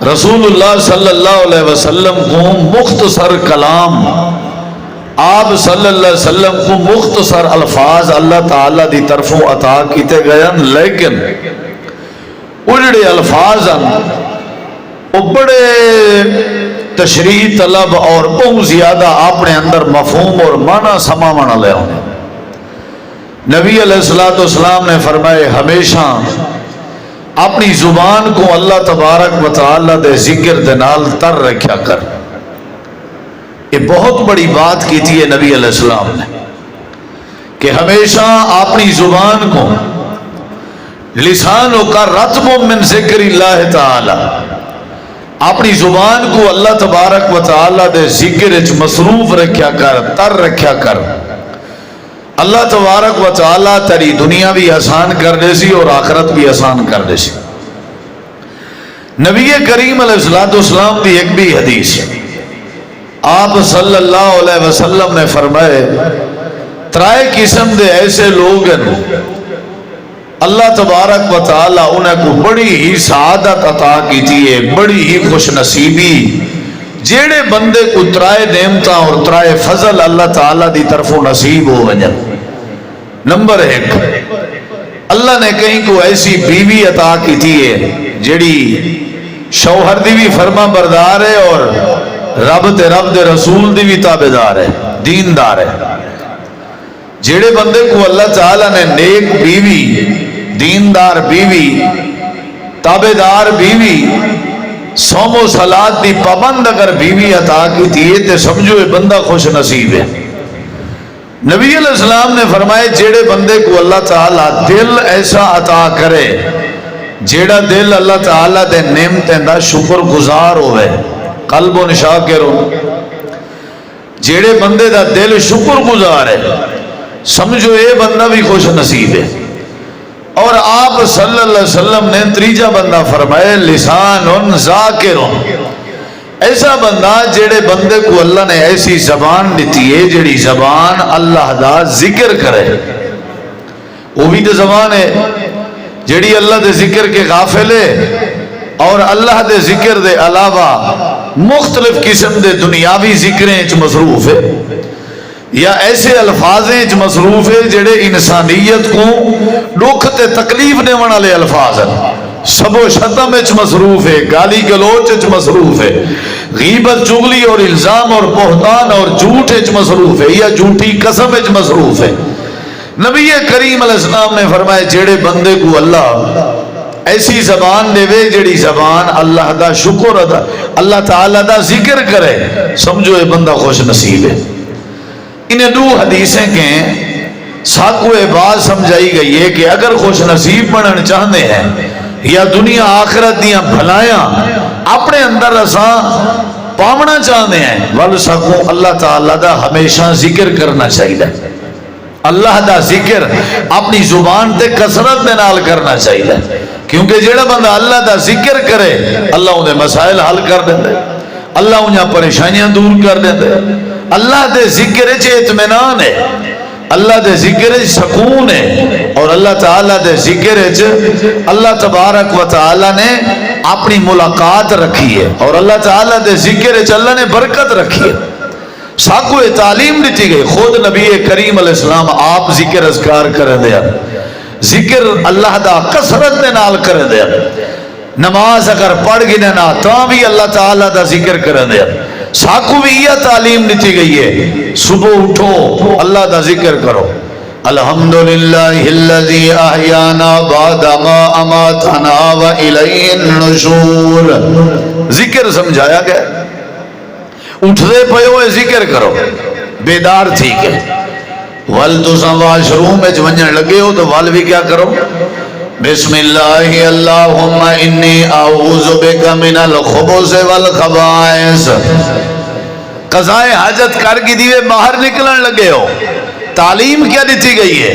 رسول اللہ صلی اللہ علیہ وسلم کو مختصر کلام، آپ صلی اللہ علیہ وسلم کو مختصر الفاظ اللہ تعالی دی طرفوں عطا کیتے گئے، لیکن اجڑے الفاظ وہ بڑے تشریح طلب اور بہت زیادہ اپنے اندر مفہوم اور معنی سماونے والے ہوں۔ نبی علیہ الصلوۃ والسلام نے فرمائے ہمیشہ اپنی زبان کو اللہ تبارک و تعالی دے ذکر دے نال تر رکھیا کر۔ یہ بہت بڑی بات کی تھی نبی علیہ السلام نے کہ ہمیشہ اپنی زبان کو لسانوں کا رتب من ذکر اللہ تعالی، اپنی زبان کو اللہ تبارک و تعالی دے ذکر وچ مصروف رکھیا کر، تر رکھیا کر۔ اللہ تبارک و تعالی تیری دنیا بھی آسان کر دے سی اور آخرت بھی آسان کر دے سی۔ نبی کریم علیہ الصلوۃ والسلام کی ایک بھی حدیث ہے، آپ صلی اللہ علیہ وسلم نے فرمائے ترائے قسم دے ایسے لوگ ہیں اللہ تبارک و تعالی انہیں کو بڑی ہی سعادت عطا کی ہے، بڑی ہی خوش نصیبی، جیڑے بندے کو ترائے نعمتاں اور ترائے فضل اللہ تعالی دی طرفوں نصیب ہو وجن۔ نمبر 1، اللہ نے کہیں کو ایسی بیوی عطا کی ہے جیڑی شوہر دی بھی فرما بردار ہے اور رب دے رسول دی بھی تابعدار ہے، دیندار ہے۔ جیڑے بندے کو اللہ تعالی نے نیک بیوی، دیندار بیوی، تابعدار بیوی، صوم و صلات دی پابند اگر بیوی عطا کی تھی تے سمجھو یہ بندہ خوش نصیب ہے۔ نبی علیہ السلام نے فرمائے جیڑے بندے کو اللہ تعالی دل ایسا عطا کرے، جیڑا دل اللہ تعالی دے نعمتیں دا شکر گزار ہوئے، قلب و شاکر ہو، جیڑے بندے دا دل شکر گزار ہے، سمجھو یہ بندہ بھی خوش نصیب ہے۔ اور آپ صلی اللہ علیہ وسلم نے تیجا بندہ فرمائے لسان ذاکر، ایسا بندہ جیڑے بندے کو اللہ نے ایسی زبان دیتی ہے جیڑی زبان اللہ دا ذکر کرے۔ وہ بھی تو زبان ہے جیڑی اللہ دے ذکر کے غافل ہے اور اللہ دے ذکر دے علاوہ مختلف قسم دے دنیاوی ذکریں مصروف ہے، یا ایسے الفاظیں مصروف ہے جڑے انسانیت کو دکھ تے تکلیف دینے والے الفاظ ہیں، سب و شتم وچ مصروف ہے، گالی گلوچ وچ مصروف ہے، غیبت چغلی اور الزام اور بہتان اور جھوٹ وچ مصروف ہے، یا جھوٹی قسم وچ مصروف ہے۔ نبی کریم علیہ السلام نے فرمایا جڑے بندے کو اللہ ایسی زبان دے وے جڑی زبان اللہ دا شکر ادا، اللہ تعالی دا ذکر کرے، سمجھو یہ بندہ خوش نصیب ہے۔ انہیں دو حدیثیں کہیں ساکو بات سمجھائی گئی ہے کہ اگر خوش نصیب بننا چاہتے ہیں یا دنیا آخرت دیاں بھلایاں اپنے اندر اساں پاونا چاہتے ہیں، ول ساکو اللہ تعالیٰ دا ہمیشہ ذکر کرنا چاہیے، اللہ دا ذکر اپنی زبان تے کثرت دے نال کرنا چاہیے، کیونکہ جیڑا بندہ اللہ دا ذکر کرے اللہ انہیں مسائل حل کر دیندے، اللہ انہیں پریشانیاں دور کر دیندے، اللہ دے ذکر چ اطمینان ہے، اللہ دے ذکر چ سکون ہے، اور اللہ تعالیٰ دے ذکر چ اللہ تبارک و تعالیٰ نے اپنی ملاقات رکھی ہے، اور اللہ تعالیٰ دے ذکر چ اللہ نے برکت رکھی ہے۔ ساکو تعلیم دیتی گئی، خود نبی کریم علیہ السلام آپ ذکر اذکار کریں دیا، ذکر اللہ دا کثرت دے نال کریں دیا، نماز اگر پڑھ گنے نہ تو بھی اللہ تعالیٰ دا ذکر کریں دیا۔ ساکو بھی یہ تعلیم دیتی گئی ہے، صبح اٹھو اللہ دا ذکر کرو، الحمدللہ الذی احیانا بعد ما اماتنا والیہ النشور، ذکر سمجھایا گیا، اٹھتے پے ہوئے ذکر کرو، بیدار تھی کہ ول تساں واش روم وچ ونجن لگے ہو تو ول بھی کیا کرو، بسم اللہ اللہم انی اعوذ بک من الخبث والخبائث، قضائے حاجت کر کی دیوے باہر نکلن لگے ہو، تعلیم کیا دیتی گئی ہے،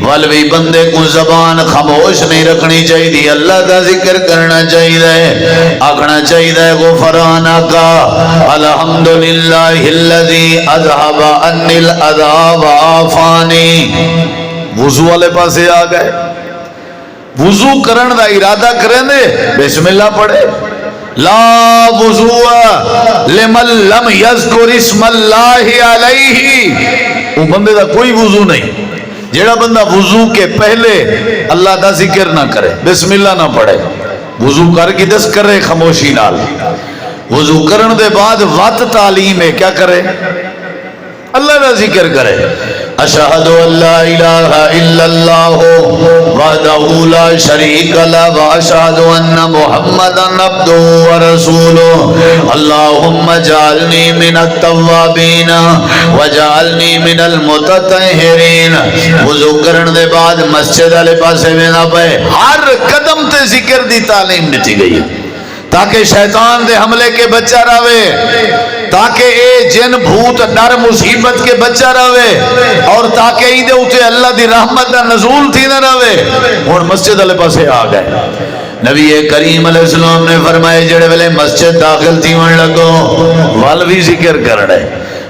والوی بندے کو زبان خاموش نہیں رکھنی چاہیے، اللہ کا ذکر کرنا چاہیے، آکھنا چاہیے غفرانک الحمدللہ الذی اذھب عنی الاذی وعافانی۔ وضو والے پاسے آ گئے، وضو کرن دا ارادہ کریں دے بسم اللہ پڑھے، لا وضوء لمن لم یذکر اسم اللہ علیہ، وہ بندے دا کوئی وضو نہیں جیڑا بندہ وضو کے پہلے اللہ دا ذکر نہ کرے، بسم اللہ نہ پڑھے، وضو کر کے دس کرے خاموشی نال، وضو کرن دے بعد وقت تعلیم ہے کیا کرے، اللہ کا ذکر کرے، اشہد ان لا الہ الا اللہ وحدہ لا شریک لہ واشہد ان محمدا عبدہ ورسولہ اللہم اجعلنی من التوابین وجعلنی من المتطہرین۔ وضو کرن دے بعد مسجد والے پاسے میں نہ پے، ہر قدم تے ذکر دی تعلیم دیتی گئی تاکہ شیطان دے حملے کے بچہ رہے، تاکہ اے جن بھوت ڈر مصیبت کے بچہ رہے، اور تاکہ ایدے اٹھے اللہ دی رحمت دا نزول تھی نہ رہے۔ اور مسجد علیہ پاسے آ گئے، نبی کریم علیہ السلام نے فرمائے جڑے ویلے مسجد داخل تھی من لگو والوی ذکر کرنے،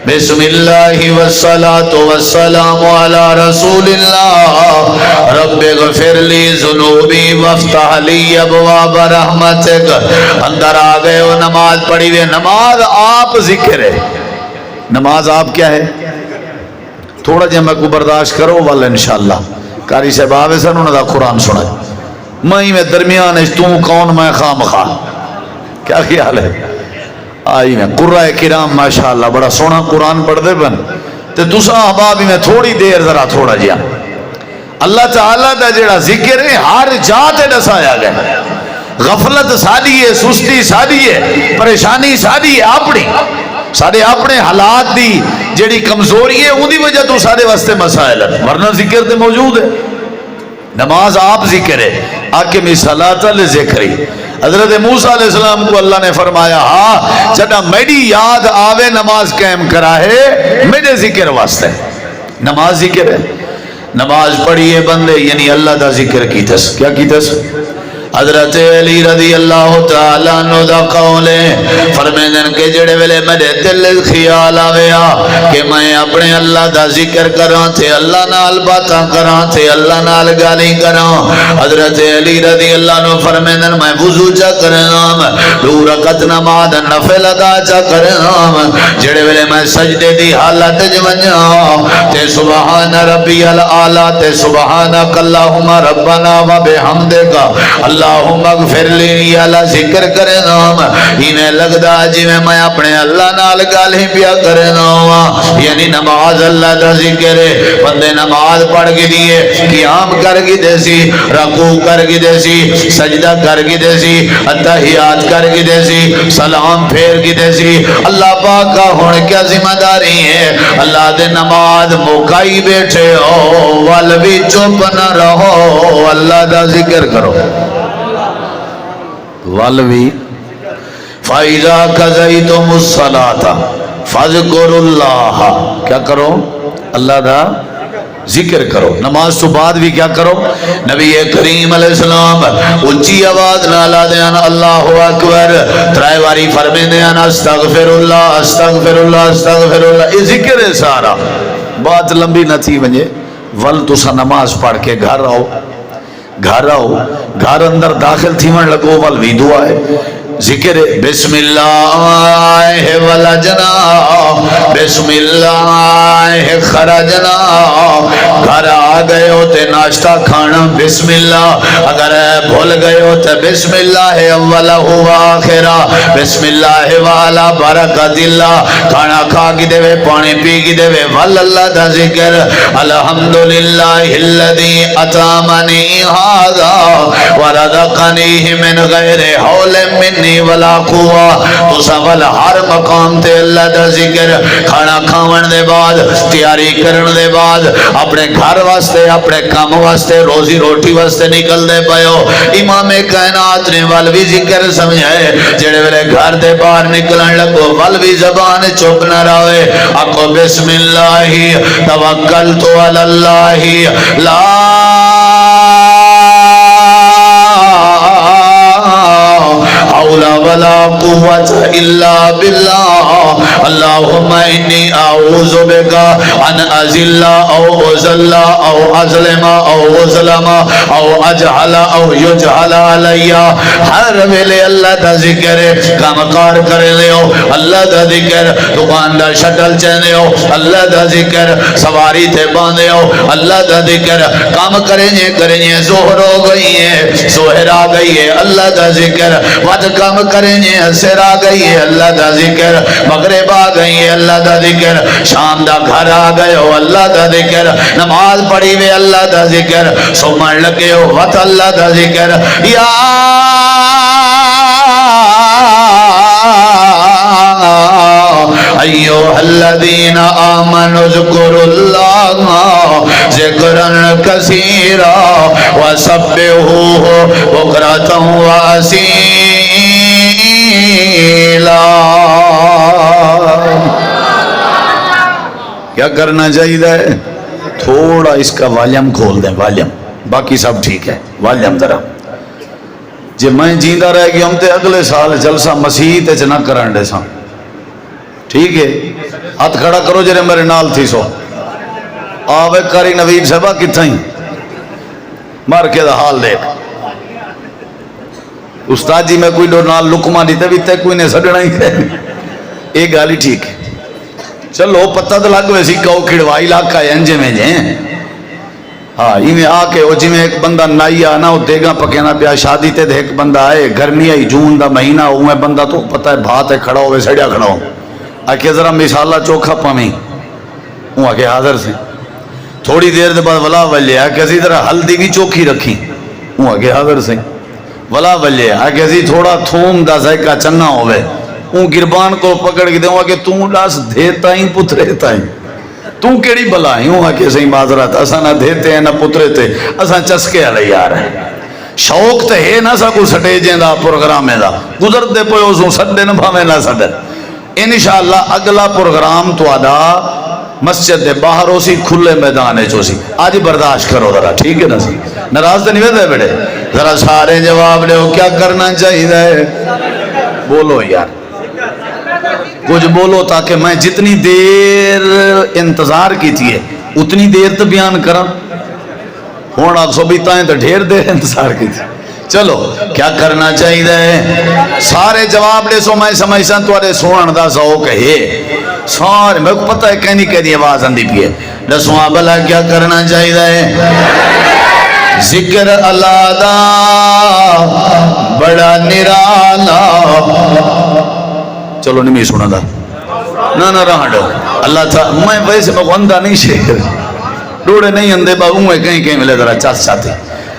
بسم اللہ والصلاة والسلام علی رسول اللہ رب اغفر لی ذنوبی وافتح لی ابواب رحمتک۔ اندر آ گئے وہ نماز پڑھی ہوئے، نماز آپ ذکر ہے، نماز آپ کیا ہے، تھوڑا جہاں میں کو برداشت کرو والا انشاءاللہ کاری صاحب آوے سن انہوں دا قرآن سنائے، میں درمیان ہے تو کون میں خام خواہ، کیا خیال ہے؟ آئی میں قرآن کرام ماشاءاللہ بڑا سونا قرآن پڑھ دے بن تے تسا احبابی میں تھوڑی دیر ذرا تھوڑا جیا اللہ تعالیٰ دا جڑا ذکر ہے ہر جاتے دسایا گئے، غفلت ساری ہے، سستی ساری ہے، پریشانی ساری ہے، اپنی سارے اپنے حالات دی جڑی کمزوری ہے ان دی وجہ تو سارے واسطے مسائل ہے، ورنہ ذکر تے موجود ہے، نماز آپ ذکر ہے، اقم الصلاۃ لذکری۔ حضرت موسیٰ علیہ السلام کو اللہ نے فرمایا ہاں جدہ میری یاد آوے نماز قائم کرا ہے میرے ذکر واسطے، نماز ذکر ہے، نماز پڑھیے بندے یعنی اللہ دا ذکر کی تس، کیا کی تس؟ حضرت علی رضی اللہ تعالیٰ عنہ دا قول ہے، فرمیدن کے جڑے ویلے میرے دل خیال آویا کہ میں اپنے اللہ دا ذکر کران تھے، اللہ نال باتاں کران تھے، اللہ نال گالی کران، حضرت علی رضی اللہ عنہ فرمیدن میں وضو چا کرنام، 2 رکعت نماز نفل ادا چا کرنام، جڑے ویلے میں سجدے دی حالت جونجاں تے سبحان ربی العالی تے سبحانک اللہم ربنا و بحمدک اللہم اغفر لی اللہ ذکر کرے نام، انہیں لگدا جی میں اپنے اللہ نال گالیں پیا کرے نام، یعنی نماز اللہ دا ذکر ہے، بندے نماز پڑھ کے دیئے، قیام کر کے دے سی، رکوع کر کے دے سی، سجدہ کر کے دے سی، اتحیات کر کے دے سی، سلام پھیر کے دے سی، اللہ پاک کا ہونے کیا ذمہ داری ہے، اللہ دے نماز مکائی بیٹھے ہو والوی چپ نہ رہو، اللہ دا ذکر کرو، والوی فَإِذَا قَضَيْتُمُ الصَّلَاةَ فَاذْكُرُوا اللَّهَ، کیا کرو؟ اللہ دا ذکر کرو، نماز تو بعد بھی کیا کرو؟ نبی کریم علیہ السلام اونچی آواز نالا دیان اللہ اکبر 3 باری فرمے دیان استغفر اللہ استغفر اللہ استغفر اللہ، یہ ذکر ہے سارا، بات لمبی نہ تھی ونجے ول تسا نماز پڑھ کے گھر آؤ، گھر آؤ، گھر اندر داخل تھی من لگو والوی دعا ہے، ذکر ہے بسم اللہ ولجنا بسم اللہ خرجنا، گھر آ گئے ہوتے ناشتہ کھانا بسم اللہ، اگر بھول گئے ہوتے بسم اللہ اولا ہوا آخرہ بسم اللہ والا برکت اللہ، کھانا کھا کی دے وے پانی پی کی دے وے واللہ دا ذکر، الحمدللہ الذی اتامنی ھذا ورزقنی من غیر حول منی ولا قوہ، تو سوال ہر مقام تے اللہ دا ذکر، کھانا کھاون دے بعد تیاری کرن دے بعد اپنے گھر واسطے اپنے کام واسطے روزی روٹی واسطے نکل دے پایو، امام کائنات نے والوی ذکر سمجھائے، جڑے ویلے گھر دے باہر نکلن لگو والوی زبان چپ نہ رہے، آکو بسم اللہ توکلت علی اللہ لا حول ولا قوة إلا بالله اللهم إني أعوذ بك أن أذل أو أذل أو أظلم أو أظلم أو أجهل أو يجهل علي ہر ویلے اللہ دا ذکر کام کار کرے لیو اللہ دا ذکر دکان دا شٹل چینے ہو اللہ دا ذکر سواری تے باندھے ہو اللہ دا ذکر کام کریں زہر ہو گئی ہے زہر آ گئی ہے اللہ دا ذکر وقت کام کریں عصر آ گئی ہے اللہ دا ذکر مغرب آ گئی ہے اللہ دا ذکر شام دا گھر آ گئے ہو اللہ دا ذکر نماز پڑھی ہوئے اللہ دا ذکر سومن لگے ہو وقت اللہ دا ذکر یا ایوہ الذین آمنوا اذکروا اللہ ذکرا کثیرا وسبحوہ بکرۃ واصیلا کیا کرنا چاہیے تھوڑا اس کا والیوم کھول دیں والیوم باقی سب ٹھیک ہے والیوم ذرا جی میں جیندہ رہ گیا ہم تے اگلے سال جلسہ مسیح تے نہ کرن دے ساں ٹھیک ہے ہاتھ کھڑا کرو جرے میرے نال تھی سو آوے کاری نوید صاحبہ کتھا ہی مار کے دا حال دیکھ استاد جی میں کوئی دو نال لکمہ دیتے بھی تے کوئی نے سڑنا ہی ہے ایک گالی ٹھیک ہے چلو پتہ تو لگ ویسی کہو کھڑوائی لاکھا ہے انجے میں جائیں ہاں میں آ کے وہ جی میں ایک بندہ نائی آنا وہ دیگا پکینا پیا شادی تے ایک بندہ آئے گرمی آئی جون دا مہینہ ہوئے بندہ تو پتہ ہے بھات ہے کھڑا ہوئے سڑیا کھڑا ہو آکے ذرا مثالہ چوکھا پامیں وہ آکے حاضر سے تھوڑی دیر دے بعد ولا ولی آکے اسی ذرا ہلدی بھی چوکھی رکھی وہ آکے حاضر سے ولا ولی آکے اسی تھوڑا تھوم دا ذائقہ چننا ہوئے وہ گربان کو پکڑ کے دے وہ آکے توں لاس دیتا ہی پترے تا ہی تو کیڑی بلا ہی ہوں کہ صحیح معذرت اساں نہ دیتے ہیں نہ پترے تے اساں چسکے علی یار ہیں شوق تے ہے نہ سا کو سٹیجیں دا پروگرام دا گزر دے پوئے اسوں سڈے نہ بھاویں نہ سڈے انشاءاللہ اگلا پروگرام تو آدھا مسجد دے باہر ہو سی کھلے میدان ہے جو سی آج برداشت کرو ذرا ٹھیک ہے نا سی ناراض تو نہیں ہوتے بیٹے ذرا سارے جواب دے کیا کرنا چاہیے بولو یار کچھ بولو تاکہ میں جتنی دیر انتظار کی تھی اتنی دیر تو بیان کرا ہونا سو بھی تائیں تو ڈھیر دیر انتظار کی تھی چلو کیا کرنا چاہیے سارے جواب دے سو میں سمجھساں توارے سونن دا ذوق ہے سارے میں کو پتہ ہے کہنی کہہ دی آواز اندھی بھی ہے دسواں بلا کیا کرنا چاہیے ذکر اللہ دا بڑا نرالا چلو نہیں میں سنا دا نہ رہا ڈو اللہ تھا میں ویسے میں اندھا نہیں شیر ڈوڑے نہیں اندھے با میں کہیں ملے ذرا چاس چاہتے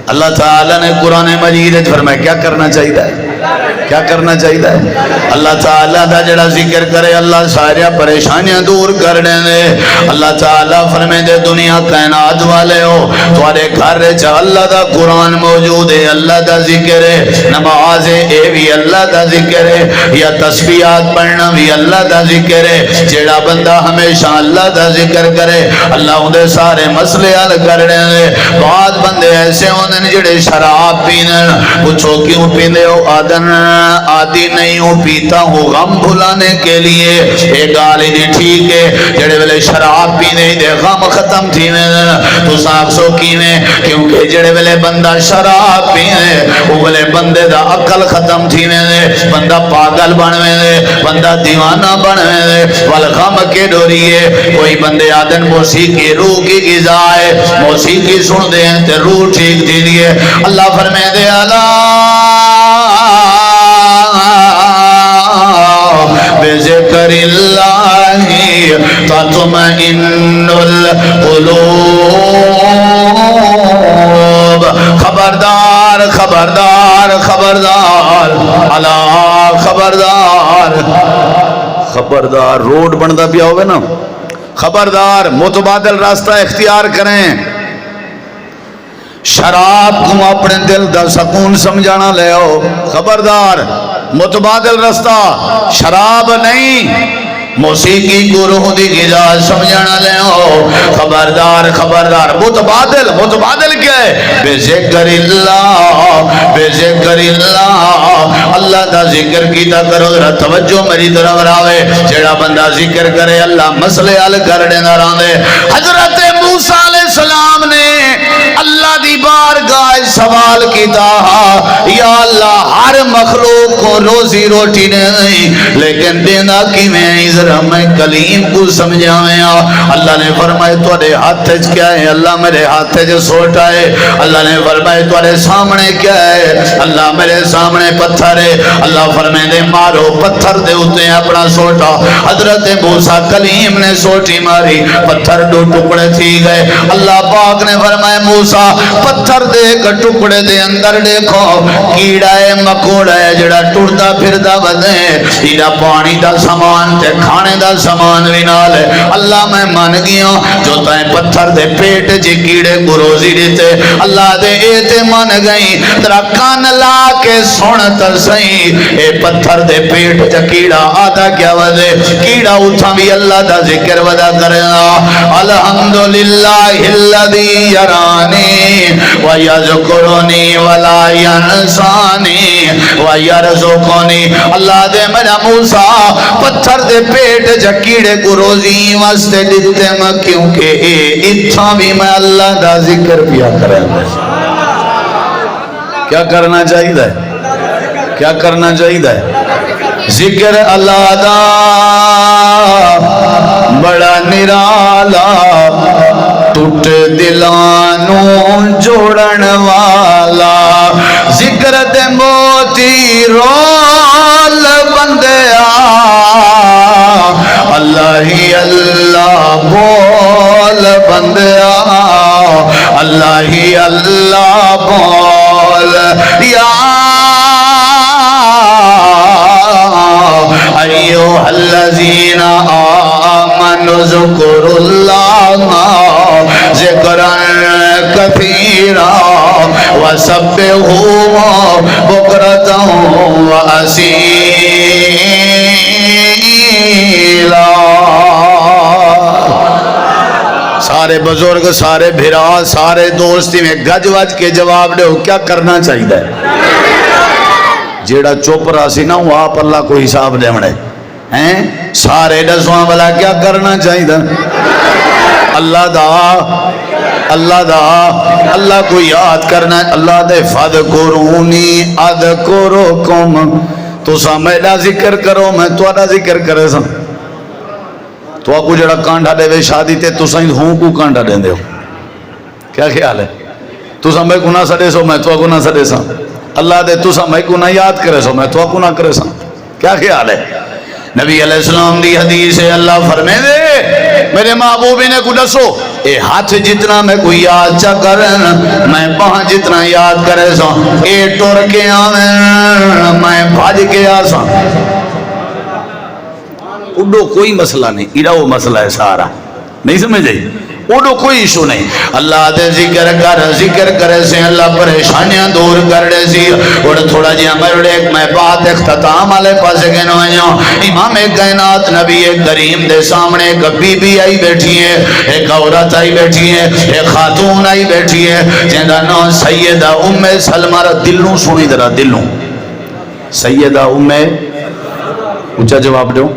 اللہ تعالیٰ نے قرآن مجید فرمایا کیا کرنا چاہیے کیا کرنا چاہیے اللہ تعالیٰ دا جڑا ذکر کرے اللہ سارے پریشانیاں دور کر دے اللہ تعالیٰ فرمائے دے دنیا کائنات والے ہو تمہارے گھر چا اللہ دا قرآن موجود ہے اللہ دا ذکر ہے نماز ہے اے بھی اللہ دا ذکر ہے یا تسبیحات پڑھنا بھی اللہ دا ذکر ہے جڑا بندہ ہمیشہ اللہ دا ذکر کرے اللہ دے سارے مسئلے حل کر دے بعض بندے ایسے ہونے جڑے شراب پینن پوچھو کیوں پیندے ہو آدھی نہیں ہوں پیتا ہوں غم بھلانے کے لیے ایک گالی نہیں ٹھیک ہے جڑے ویلے شراب پینے دے غم ختم تھی میں تو صاحب سو کی میں کیونکہ جڑے ویلے بندہ شراب پینے وہ ویلے بندے دا عقل ختم تھی میں بندہ پاگل بنوے دے بندہ دیوانہ بنوے دے والغم کے ڈوریے کوئی بندے آدن موسیقی روح کی غذا ہے موسیقی سن دے ہیں تے روح ٹھیک دی دیئے اللہ فرمائے دے بذکر اللہ تطمئن القلوب خبردار خبردار خبردار اللہ خبردار خبردار روڈ بندہ بھی ہوئے نا خبردار متبادل راستہ اختیار کریں شراب کو اپنے دل دا سکون سمجھانا لے ہو خبردار متبادل رستہ شراب نہیں موسیقی کو روح دی غذا سمجھنا لے ہو خبردار خبردار متبادل متبادل کیا ہے بے ذکر اللہ اللہ دا ذکر کیتا کرو ذرا توجہ میری طرف راوے جڑا بندہ ذکر کرے اللہ مسئلے حل کر دینا راندے حضرت موسیٰ علیہ السلام نے اللہ دی بارگاہ سوال کیتا یا اللہ ہر مخلوق کو روزی روٹی نہیں لیکن دینا کی میں ذرا میں کلیم کو سمجھاویں اللہ نے فرمائے تھوڑے ہاتھ کیا ہے اللہ میرے ہاتھ سوٹا ہے اللہ نے فرمائے تھوڑے سامنے کیا ہے اللہ میرے سامنے پتھر ہے اللہ فرمائے دے مارو پتھر دے ہوتے ہیں اپنا سوٹا حضرت موسیٰ کلیم نے سوٹی ماری پتھر دو ٹکڑے تھی گئے اللہ پاک نے فرمائے موسیٰ پتھر دے ایک ٹکڑے دے اندر دیکھو کیڑا ہے مکوڑا ہے جڑا ٹوڑتا پھردا بدے ایڈا پانی دا سامان تے کھانے دا سامان بھی نال ہے اللہ میں مان گیا جو تائیں پتھر دے پیٹ جی کیڑے کو روزی دیتے اللہ دے ایتے مان گئی ترا کان لا کے سنتا سہی اے پتھر دے پیٹ جا کیڑا آدھا کیا وزے کیڑا اتھا بھی اللہ دا ذکر ودا کرنا الحمدللہ الذی یرانی ویذکرنی ولا ینسانی ویرزقنی اللہ دے میرا موسیٰ پتھر دے پیٹ جا کیڑے کو روزی واسطے دیتے میں کیونکہ اے اتھا بھی میں اللہ دا ذکر پیا کریں کیا کرنا چاہیے کیا کرنا چاہیے ذکر اللہ دا بڑا نرالا ٹوٹ دلانوں جوڑن والا ذکر دے موتی رول بندیا اللہ ہی اللہ بول بندیا اللہ ہی اللہ بول یا ایوہ الذین آمنوا اذکروا اللہ ذکرا کثیرا وسبحوہ بکرۃ واسیلا سارے بزرگ سارے بھرا سارے دوستی میں گج وج کے جواب دے کیا کرنا چاہیے جیڑا چوپ رہا سی نا وہ آپ اللہ کو حساب دے مڑے ہیں سارے دسواں والا کیا کرنا چاہیے اللہ دا اللہ کو یاد کرنا اللہ دے فذکرونی اذکرکم تو سا میرا ذکر کرو میں تھوڑا ذکر کرے سا تو آپ کو جڑا کانڈا دے وے شادی تے تو سائیں ہوں کو کانڈا دیں دے ہو کیا خیال ہے تو سا میں گناہ سڑے سو میں تو گناہ سڑے سا اللہ دے تو سا میں گناہ یاد کرے سو میں تو گناہ کرے سا کیا خیال ہے نبی علیہ السلام دی حدیث ہے اللہ فرمے دے میرے محبوبی نے کو دسو اے ہاتھ جتنا میں کوئی یاد چا کرن میں پہاں جتنا یاد کرے سا اے ٹور کے آمین میں بھاج کے آسا اڈو کوئی مسئلہ نہیں ایڈا وہ مسئلہ ہے سارا نہیں سمجھے اڈو کوئی ایشو نہیں اللہ دے ذکر کرے سے اللہ پریشانیاں دور کر دے سی اور تھوڑا جی ہمیں ایک میں بات اختتام والے پاس گنو امام کائنات نبی کریم دے سامنے ایک بی بی آئی بیٹھی ہے ایک عورت آئی بیٹھی ہے ایک خاتون آئی بیٹھی ہے جنہاں نام سیدہ ام سلمہ دلوں سنی درہ دلوں سیدہ ام اونچا جواب دو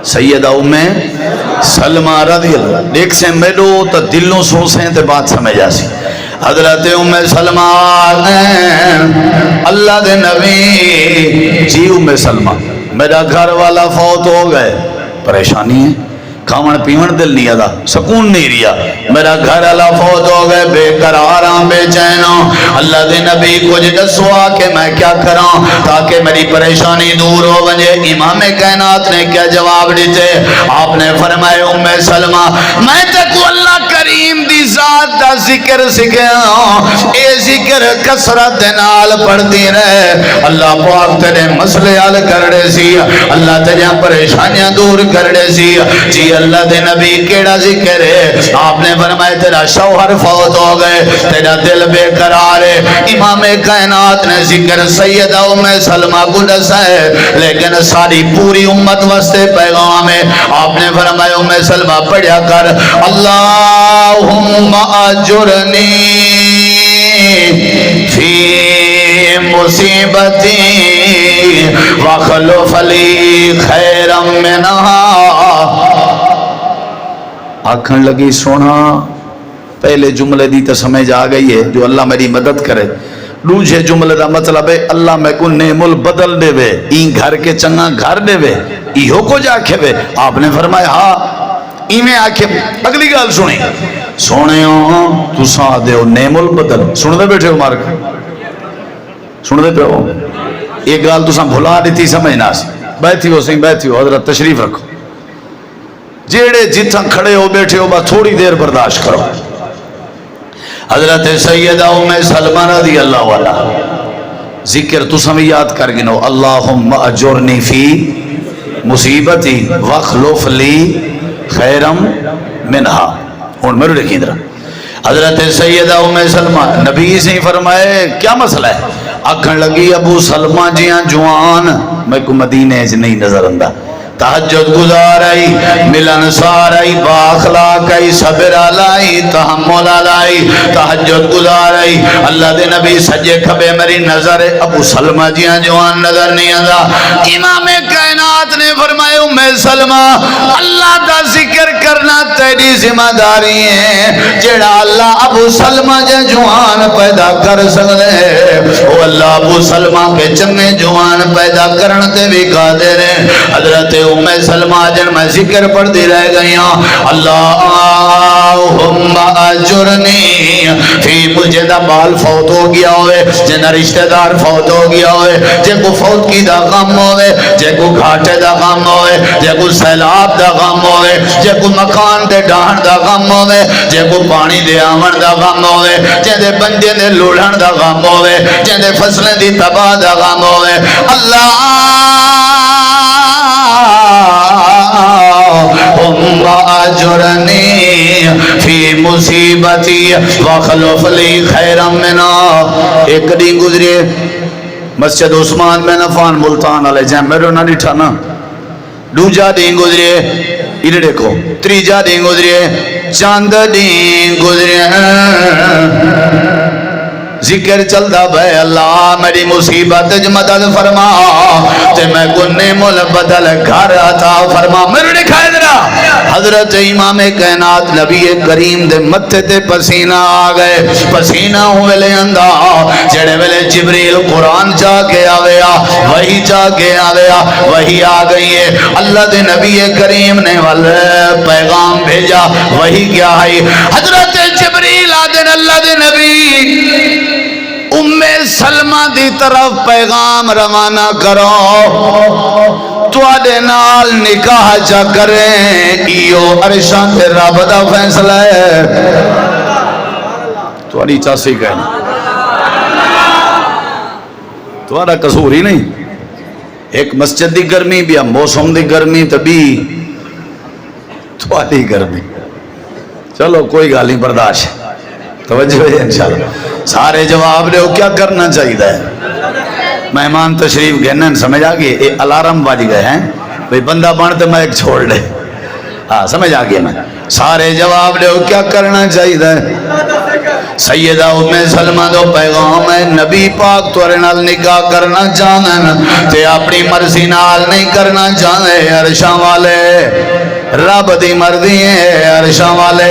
سیدہ ام سلمہ رضی اللہ دیکھ سے میڈو تا دلوں سو سے تے بات سمجھ آسی حضرت ام سلمہ اللہ دے نبی جی ام سلمہ میرا گھر والا فوت ہو گئے پریشانی ہے کھاون پیون دل نہیں آدھا سکون نہیں ریا میرا گھر اللہ فوت ہو گئے بے قراراں بے چینوں اللہ دے نبی کو دسوا کہ میں کیا کراں تاکہ میری پریشانی دور ہو بنجے امام کائنات نے کیا جواب دیتے آپ نے فرمائے ام سلمہ میں تے کو اللہ کریم دی ذات دا ذکر سکھیا اے ذکر کسرت نال پڑھتی رہے اللہ پاک تیرے مسئلے حل کرنے سی اللہ تیرے پریشانیاں دور کرنے سی جی اللہ دے نبی کیڑا ذکر ہے آپ نے فرمایا تیرا شوہر فوت ہو گئے تیرا دل بے قرار ہے امام کائنات نے ذکر سیدہ ام سلمہ کو دسا ہے لیکن ساری پوری امت واسطے پیغام ہے آپ نے فرمایا ام سلمہ پڑھیا کر اللہم اجرنی فی مصیبتی وخلف لی خیرا منہا آکھن لگی سونا پہلے جملے دی تو سمجھ آ گئی ہے جو اللہ میری مدد کرے دوسرے جملے دا مطلب ہے اللہ میں کو نعم البدل دے وے این گھر کے چنگا گھر دے وے ایہو کو جا کے وے آپ نے فرمایا ہاں ایمیں آکھے اگلی گال سنیں سونے ہو تو سا دے ہو نعم البدل سن دے بیٹھے ہو مارک سن دے پہ ہو ایک گال تو سا بھلا دیتی سمجھنا سی بیٹھی ہو سنگ بیٹھی ہو حضرت تشریف رکھو جیڑے جتھاں کھڑے ہو بیٹھے ہو بس تھوڑی دیر برداشت کرو حضرت سیدہ ام سلمہ رضی اللہ والا ذکر تو سمیں یاد کر گنو اللہم اجرنی فی مصیبتی وخلف لی خیرم منہا اور میرے لکھیں درہ حضرت سیدہ ام سلمہ نبی سے فرمائے کیا مسئلہ ہے اکھن لگی ابو سلمہ جیاں جوان میں کو مدینہ سے نہیں نظر اندہ تحجد گزار آئی ملن سار آئی باخلاق آئی صبر آلائی تحمل آلائی تحجد گزار آئی اللہ دے نبی سجے کھبے میری نظر ابو سلمہ جیاں جوان نظر نہیں آدھا امام کائنات نے فرمائے ام سلمہ اللہ دا ذکر کرنا تیری ذمہ داری ہے جیڑا اللہ ابو سلمہ جوان پیدا کر سکتے وہ اللہ ابو سلمہ کے چنگے جوان پیدا کرنے بھی قادر ہے حضرت ام سلمہ جن میں ذکر پڑھ دی رہ گئی اللہم اجرنی فی مجھے دا بال فوت ہو گیا ہوئے جنہ رشتہ دار فوت ہو گیا ہوئے جے کو فوت کی دا غم ہوئے جے کو گھاٹے دا غم ہوئے جے کو سیلاب دا غم ہوئے جے کو مکان دے ڈان دا غم ہوئے جے کو پانی دے آمن دا غم ہوئے جے دے بندے دے لوڑھن دا غم ہوئے جے دے فصلیں دی تباہ دا غم ہوئے اللہم اجرنی فی مصیبتی وخلف لی خیرا منہا ایک دن گزرے مسجد عثمان بن عفان ملتان علیہ جائیں میرے نہ ڈٹھا نا دوجا دن گزرے ادھر دیکھو تریجا دن گزرے چاند دن گزرے ذکر چلتا بھائی اللہ میری مصیبت مدد فرما تے میں گنے مل بدل گھر عطا فرما میرے دکھائے درہ حضرت امام کائنات نبی کریم دے متھے تے پسینہ آ گئے پسینہ ہوئے لے اندہ جڑے ویلے جبریل قرآن چاہ کے آویا وہی چاہ کے آویا وہی آ گئی ہے اللہ دے نبی کریم نے والے پیغام بھیجا وہی کیا ہے حضرت جبریل آدن اللہ دے نبی ام سلمہ دی طرف پیغام روانہ کرو تو آدھے نال نکاح چا کریں ایو عرشان تے رب دا فیصلہ ہے تو آدھی چاسی کہنا تو آدھا قصور ہی نہیں ایک مسجد دی گرمی بھی موسم دی گرمی تبھی تو آدھی گرمی چلو کوئی گالی برداشت ہے توجہ ہے انشاءاللہ سارے جواب لے کیا کرنا چاہیے مہمان تشریف گھنن سمجھ آگئے اے الارم باج گئے ہیں بھئی بندہ بانتے میں ایک چھوڑ لے ہاں سمجھ آگئے میں سارے جواب لے کیا کرنا چاہیے سیدہ ام سلمہ دو پیغام ہے نبی پاک تو نال نکاح کرنا چاہن تے اپنی مرضی نال نہیں کرنا چاہے عرشاں والے رب دی مرضی ہے عرشاں والے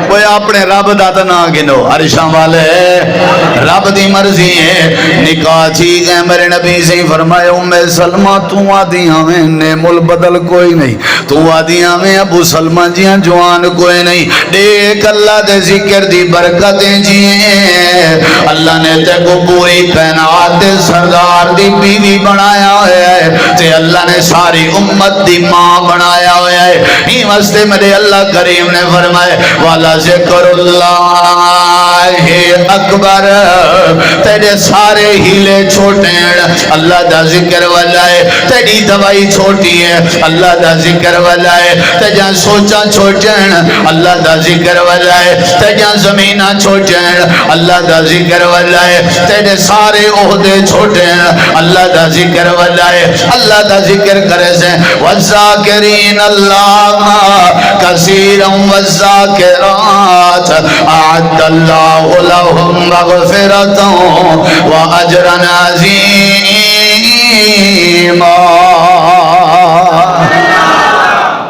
کوئی اپنے رب دا تے نہ گنو عرشاں والے رب دی مرضی ہے نکاح تھی گئے میرے نبی سے فرمایا ام سلمہ تو آدیاں میں نعم البدل کوئی نہیں تو آدیاں میں ابو سلمہ جیاں جوان کوئی نہیں دیکھ اللہ دے ذکر دی برکتیں جیئے اللہ نے تے کو پوری کائنات سردار دی بیوی بنایا ہے تے اللہ نے ساری امت دی ماں بنایا ہے ہے ہی واسطے میرے اللہ کریم نے فرمائے والا ذکراللہ اکبر تیرے سارے ہیلے چھوٹے ہیں اللہ دا ذکر والا ہے تیری دوائی چھوٹی ہے اللہ دا ذکر والا ہے تیجا سوچا چھوٹے ہیں اللہ دا ذکر والا ہے تیجا زمینہ چھوٹے ہیں اللہ دا ذکر والا ہے تیرے سارے عہدے چھوٹے ہیں اللہ دا ذکر والا ہے اللہ دا ذکر کرے سے والذاکرین اللہ کثیرا والذاکرات اعد اللہ لهم مغفرتا واجرا عظیما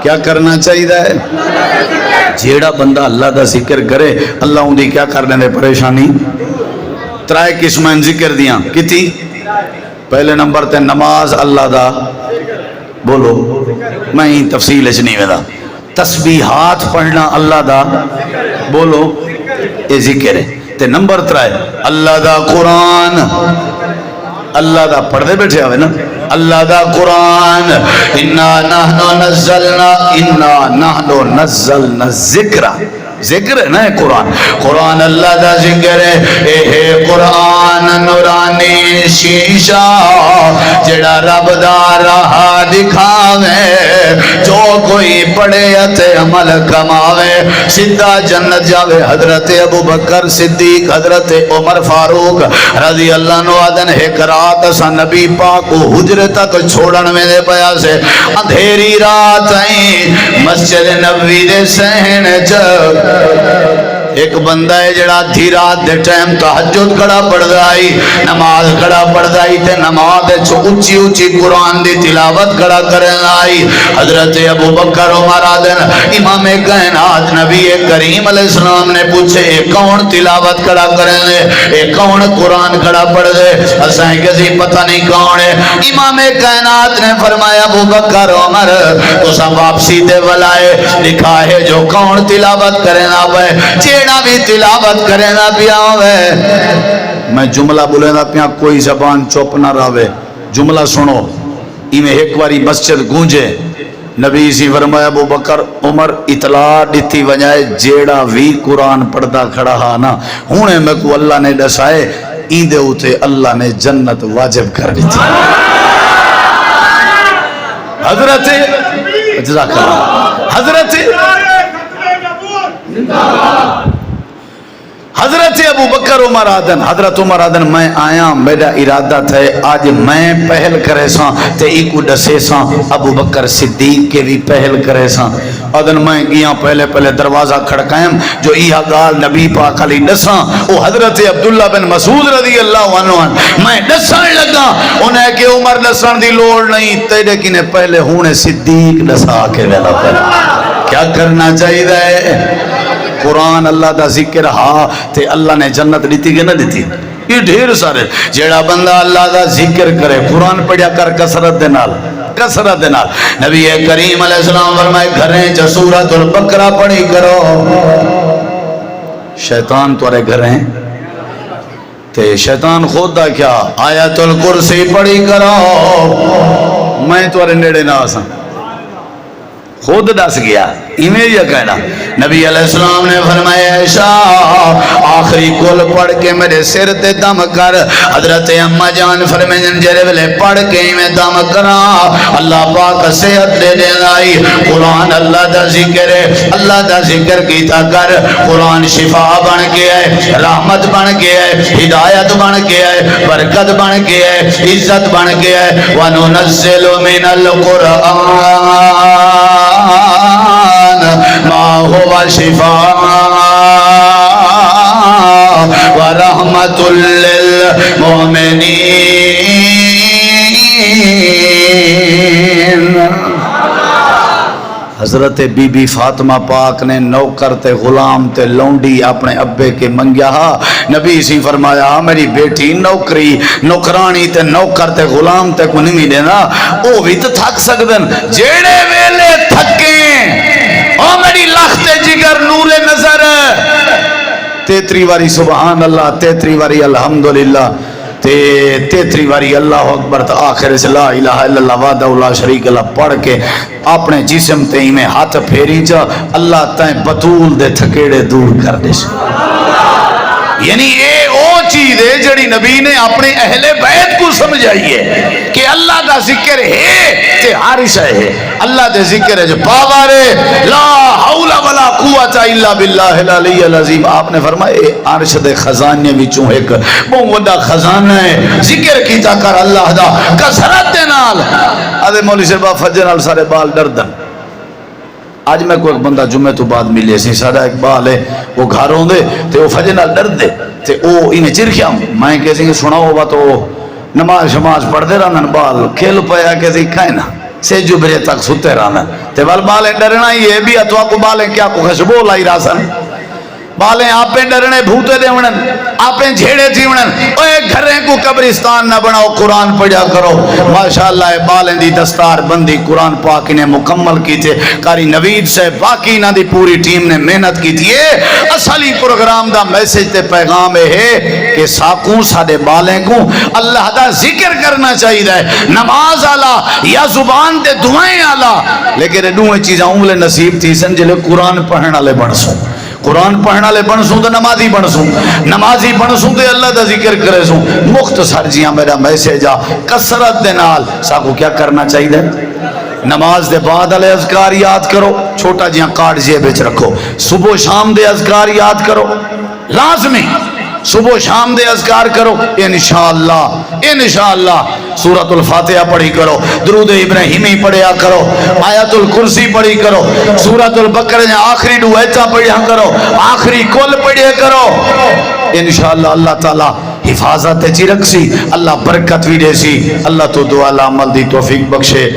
کیا کرنا چاہیے ہے جیڑا بندہ اللہ دا ذکر کرے اللہ ان دی کیا کرنے دے پریشانی ترائے قسمیں ذکر دیاں کتی پہلے نمبر تے نماز اللہ دا بولو میں ہی تفصیل اچھ نہیں ویدہ تسبیحات پڑھنا اللہ دا بولو یہ ذکر ہے تے نمبر ترائے اللہ دا قرآن اللہ دا پڑھ دے بیٹھے ہوئے نا اللہ دا قرآن انا نحنو نزلنا ذکر ذکر ہے نا قرآن قرآن اللہ دا ذکر ہے اے قرآن نورانی شیشہ جڑا رب دا راہ دکھاوے جو کوئی پڑھے اتے عمل کماوے سدھا جنت جاوے حضرت ابو بکر صدیق حضرت عمر فاروق رضی اللہ عنہ آدن ایک رات سا نبی پاک کو حجر تک چھوڑن میں دے پیا سے اندھیری رات آئیں مسجد نبوی دے سہن جب ایک بندہ ہے جڑا دھی رات دے ٹائم تہجد کھڑا پڑھ دائی نماز کھڑا پڑھ دائی تے نماز اچھی اچھی قرآن دی تلاوت کھڑا کرن آئی حضرت ابو بکر عمر آدن امام کائنات نبی کریم علیہ السلام نے پوچھے اے کون تلاوت کھڑا کرن لے اے کون قرآن کھڑا پڑھ دے اسائیں کسی پتہ نہیں کون ہے امام کائنات نے فرمایا ابو بکر عمر تو سب واپسی دے ولائے لکھا ہے جو کون تلاوت کرنا ہوئے جیڑا بھی تلاوت کرنا پیا ہوئے میں جملہ بولنا پیا کوئی زبان چوپ نہ رہے جملہ سنو ایمیں ایک واری مسجد گونجے نبی سی فرمایا ابو بکر عمر اطلاع دیتی ونجائے جیڑا وی قرآن پڑھدا کھڑا ہا نا ہونے میں کو اللہ نے دسائے ایندے ہوتے اللہ نے جنت واجب کر دی تھی حضرت جزاک اللہ حضرت ابو بکر عمر آدن حضرت عمر آدن میں آیا میرا ارادہ تھا آج میں پہل کرے ساں تے ایکو ڈسے ساں ابو بکر صدیق کے بھی پہل کرے ساں آدن میں گیا پہلے دروازہ کھڑکائیں جو ایہا گال نبی پاک علی ڈساں وہ حضرت عبداللہ بن مسعود رضی اللہ عنہ میں ڈسان لگا انہیں کہ عمر ڈسان دی لوڑ نہیں تیرے کی نے پہلے ہونے صدیق ڈسا کے ویلا پر کیا کرنا چاہیے ہے قرآن اللہ دا ذکر ہا تے اللہ نے جنت دیتی کہ نہ دیتی یہ ڈھیر سارے جیڑا بندہ اللہ دا ذکر کرے قرآن پڑھیا کر کسرت دے نال نبی کریم علیہ السلام فرمائے گھریں چا سورۃ البقرہ پڑھی کرو شیطان تورے گھریں تے شیطان خود دا کیا آیت الکرسی پڑھی کرو میں تورے نیڑے نہ آساں خود دس گیا ایمیں یہ کہنا نبی علیہ السلام نے فرمایا عائشہ آخری کل پڑھ کے میرے سر تے دم کر حضرت اماں جان فرمائیں جرے ویلے پڑھ کے میں دم کرا اللہ پاک صحت دے دینائی قرآن اللہ دا ذکر ہے اللہ دا ذکر کیتا کر قرآن شفا بن کے ہے رحمت بن کے ہے ہدایت بن کے ہے برکت بن کے ہے عزت بن کے ہے وَنُنَزِّلُ مِنَ الْقُرْآنِ ما هو شفاء ورحمة للمؤمنين حضرت بی بی فاطمہ پاک نے نوکر تے غلام تے لونڈی اپنے ابے کے منگیا نبی سی فرمایا میری بیٹی نوکری نوکرانی تے نوکر تے غلام تے کو نہیں دینا او بھی تو تھک سکدن جیڑے ویلے تھکیں او میری لخت جگر نور نظر 33 واری سبحان اللہ 33 واری الحمدللہ تے 33 واری اللہ اکبر تا آخر سے لا الہ الا اللہ وحدہ لا شریک لہ پڑھ کے اپنے جسم تے میں ہاتھ پھیری جا اللہ تائیں بطول دے تھکیڑے دور کر دے سے. یعنی یہ او چیز ہے جڑی نبی نے اپنے اہل بیت کو سمجھائی ہے کہ اللہ دا ذکر ہے تے ہر شے ہے. اللہ دے ذکر ہے جو پاوارے لا حول ولا قوت الا باللہ العلی العظیم. آپ نے فرمایا عرش دے خزانے وچوں ایک بہت بڑا خزانہ ہے ذکر کیتا کر اللہ دا کثرت دے نال. ادے مولوی صاحب فجر نال سارے بال ڈردن. آج میں کوئی بندہ جمعہ تو بعد ملے سی سارا اقبال ہے وہ گھر ہوں دے تے وہ فجر نال ڈر دے تے او انہیں چرکھیا میں کہتے ہیں سنا ہوا تو نماز شماز پڑھ دے رہنا بال کھیل پایا کہتے کھائے نا سے جو برے تک ستے رہنا تے بالیں ڈرنا ہی ہے بھی اتوا کو بالیں کیا کو خشبو لائی راسن بالیں آپ ڈرنے بھوتے دے ونن آپ جھیڑے تھی ونن اوے گھریں کو قبرستان نہ بناؤ قرآن پڑھا کرو. ماشاءاللہ بالیں دی دستار بندی قرآن پاک نے مکمل کی تھے. قاری نوید سے باقی نہ دی پوری ٹیم نے محنت کی تھی. اصلی پروگرام دا میسج تے پیغام ہے کہ ساکوں سادے بالیں کو اللہ دا ذکر کرنا چاہیے نماز آلا یا زبان دے دعائیں آلا. لیکن دوئیں چیزیں انگلے نصیب تھی سن جلے قرآن پڑھنا لے بڑھسوں قرآن پڑھنا لے بنسوں تو نمازی بنسوں نمازی بنسوں تو اللہ دا ذکر کرے سوں. مختصر جیاں میرا میسیج آ کثرت دے نال ساکو کیا کرنا چاہیے نماز دے بعد علیہ اذکار یاد کرو چھوٹا جیاں کارڈ جیب وچ رکھو. صبح شام دے اذکار یاد کرو لازمی صبح شام دے اذکار کرو انشاءاللہ. سورۃ الفاتحہ پڑھی کرو درود ابراہیمی پڑھیا کرو آیت الکرسی پڑھی کرو سورۃ البقرہ نے آخری دو ایتاں پڑھیا کرو آخری کل پڑھیا کرو. انشاءاللہ اللہ تعالی حفاظت چی رکھ سی اللہ برکت بھی دے سی. اللہ تو دعا عمل دی توفیق بخشے.